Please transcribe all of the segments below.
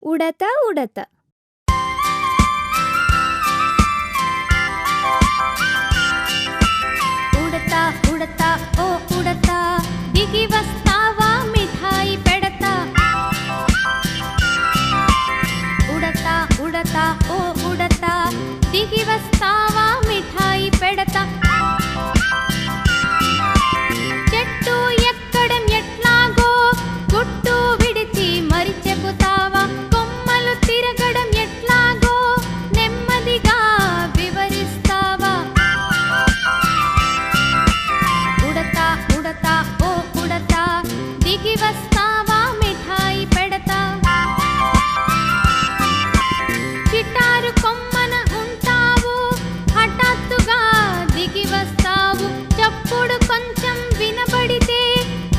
ఉడత ఉడత ఉడత ఉడత ఓ ఉడత దిగి వస్తావా మిఠాయి పెడతా. ఉడత ఉడత ఓ ఉడత దిగి వస్తావా మిఠాయి పెడతా. చెట్టు ఎక్కడం ఎట్లాగో గుట్టు విడిచి మరి చెబుతావా. కొమ్మలు తిరగడం ఎట్లాగో నెమ్మదిగా వివరిస్తావా. ఉడత ఉడత ఓ ఉడత దిగి వస్తావా మిఠాయి పెడతా. చిటారు కొమ్మన ఉంటావు హఠాత్తుగా దిగి వస్తావు. చప్పుడు కొంచెం వినబడితే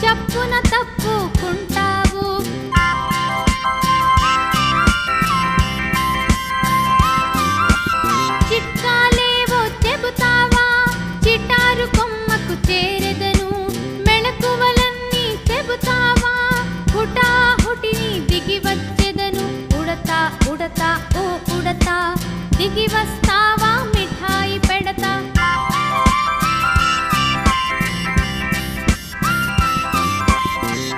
చప్పున తప్పుకుంటావు. చిట్కాలేవో చెబుతావా చిటారు కొమ్మకు చేరెదను. మెళకువలన్నీ చెబుతావా హుటాహుటిని దిగి వచ్చెదను. ఉడత ఉడత ఓ ఉడత దిగి వస్తావా మిఠాయి పెడతా.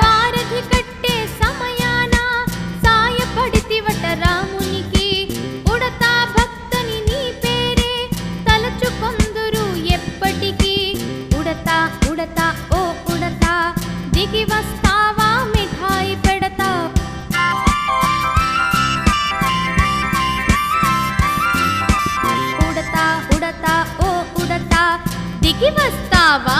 పారధి కట్టే సమయాన సాయపడితివట రామునికి. ఉడత భక్తని నీ పేరే తలచుకొందురు ఎప్పటికీ. ఉడత ఉడత ఓ ఉడత దిగి వస్తావా మిఠాయి పెడతా. ఉడత ఉడత ఓ ఉడత దిగి వస్తావా